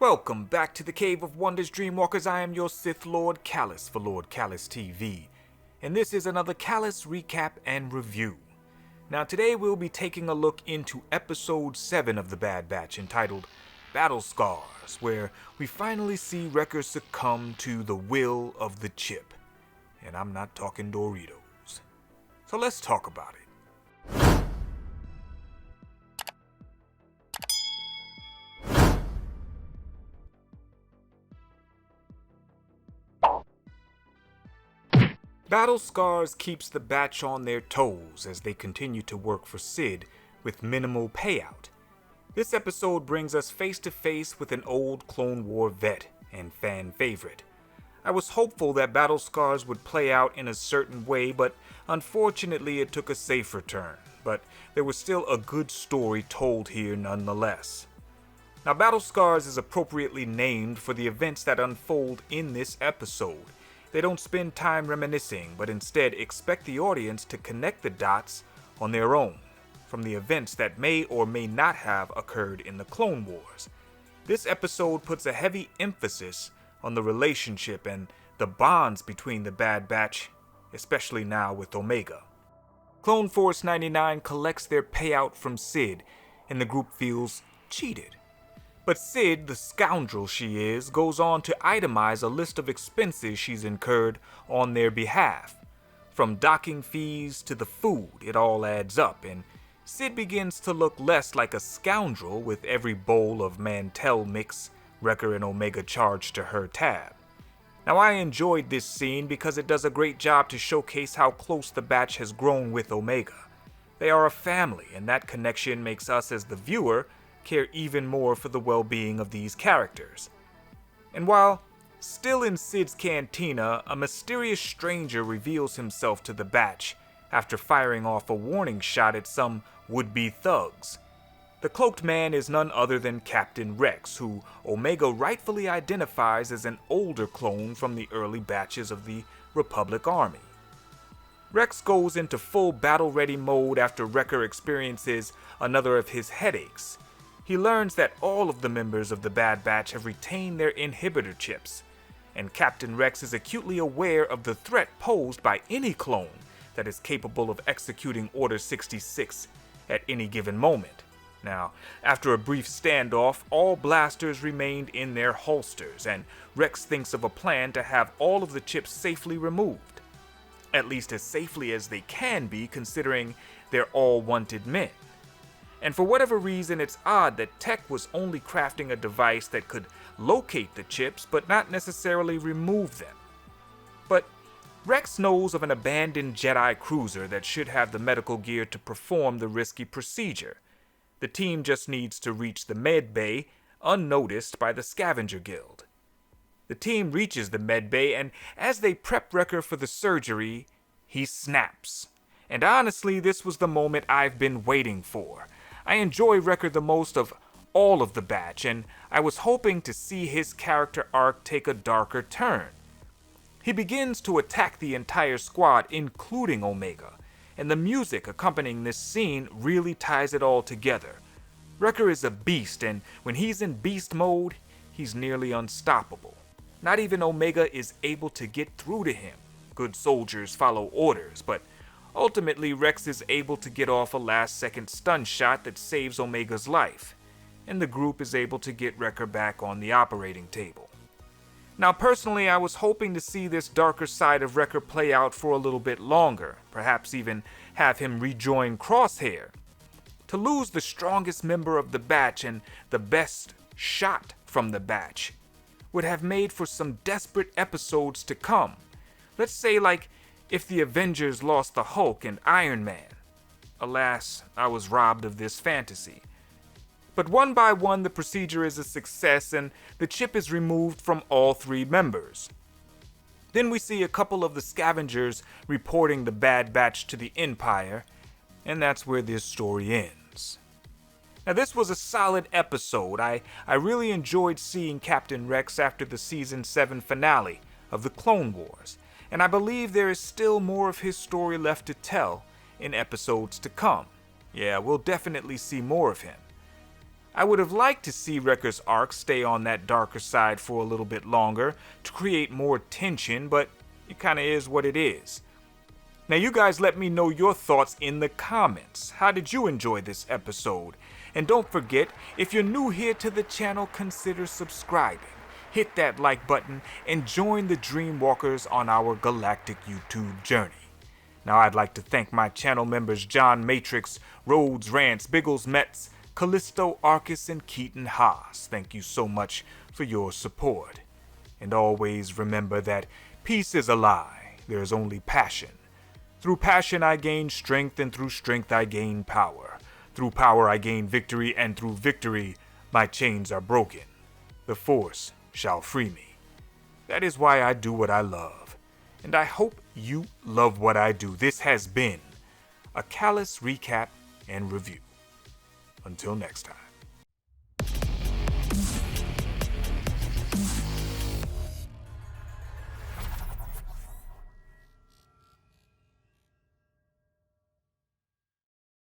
Welcome back to the Cave of Wonders, Dreamwalkers. I am your Sith Lord Callous for Lord Callous TV, and this is another Callous recap and review. Now today we'll be taking a look into episode 7 of The Bad Batch, entitled Battle Scars, where we finally see Wrecker succumb to the will of the chip. And I'm not talking Doritos. So let's talk about it. Battle Scars keeps the Batch on their toes as they continue to work for Sid with minimal payout. This episode brings us face to face with an old Clone War vet and fan favorite. I was hopeful that Battle Scars would play out in a certain way, but unfortunately it took a safer turn. But there was still a good story told here nonetheless. Now, Battle Scars is appropriately named for the events that unfold in this episode. They don't spend time reminiscing, but instead expect the audience to connect the dots on their own from the events that may or may not have occurred in the Clone Wars. This episode puts a heavy emphasis on the relationship and the bonds between the Bad Batch, especially now with Omega. Clone Force 99 collects their payout from Sid, and the group feels cheated. But Sid, the scoundrel she is, goes on to itemize a list of expenses she's incurred on their behalf. From docking fees to the food, it all adds up, and Sid begins to look less like a scoundrel with every bowl of Mantell mix Wrecker and Omega charge to her tab. Now, I enjoyed this scene because it does a great job to showcase how close the Batch has grown with Omega. They are a family, and that connection makes us as the viewer care even more for the well-being of these characters. And while still in Sid's cantina, a mysterious stranger reveals himself to the Batch after firing off a warning shot at some would-be thugs. The cloaked man is none other than Captain Rex, who Omega rightfully identifies as an older clone from the early batches of the Republic Army. Rex goes into full battle-ready mode after Wrecker experiences another of his headaches. He learns that all of the members of the Bad Batch have retained their inhibitor chips, and Captain Rex is acutely aware of the threat posed by any clone that is capable of executing Order 66 at any given moment. Now, after a brief standoff, all blasters remained in their holsters, and Rex thinks of a plan to have all of the chips safely removed. At least as safely as they can be, considering they're all wanted men. And for whatever reason, it's odd that Tech was only crafting a device that could locate the chips, but not necessarily remove them. But Rex knows of an abandoned Jedi cruiser that should have the medical gear to perform the risky procedure. The team just needs to reach the med bay unnoticed by the Scavenger Guild. The team reaches the med bay, and as they prep Wrecker for the surgery, he snaps. And honestly, this was the moment I've been waiting for. I enjoy Wrecker the most of all of the Batch, and I was hoping to see his character arc take a darker turn. He begins to attack the entire squad, including Omega, and the music accompanying this scene really ties it all together. Wrecker is a beast, and when he's in beast mode, he's nearly unstoppable. Not even Omega is able to get through to him. Good soldiers follow orders, but ultimately, Rex is able to get off a last-second stun shot that saves Omega's life, and the group is able to get Wrecker back on the operating table. Now, personally, I was hoping to see this darker side of Wrecker play out for a little bit longer, perhaps even have him rejoin Crosshair. To lose the strongest member of the Batch and the best shot from the Batch would have made for some desperate episodes to come. Let's say, like, if the Avengers lost the Hulk and Iron Man. Alas, I was robbed of this fantasy. But one by one, the procedure is a success, and the chip is removed from all three members. Then we see a couple of the scavengers reporting the Bad Batch to the Empire, and that's where this story ends. Now, this was a solid episode. I really enjoyed seeing Captain Rex after the Season 7 finale of the Clone Wars, and I believe there is still more of his story left to tell in episodes to come. Yeah, we'll definitely see more of him. I would have liked to see Wrecker's arc stay on that darker side for a little bit longer to create more tension, but it kinda is what it is. Now you guys let me know your thoughts in the comments. How did you enjoy this episode? And don't forget, if you're new here to the channel, consider subscribing. Hit that like button and join the Dreamwalkers on our galactic YouTube journey. Now I'd like to thank my channel members John Matrix, Rhodes Rants, Biggles Metz, Callisto Arcus, and Keaton Haas. Thank you so much for your support. And always remember that peace is a lie. There is only passion. Through passion I gain strength, and through strength I gain power. Through power I gain victory, and through victory my chains are broken. The Force shall free me. That is why I do what I love. And I hope you love what I do. This has been a Callous recap and review. Until next time.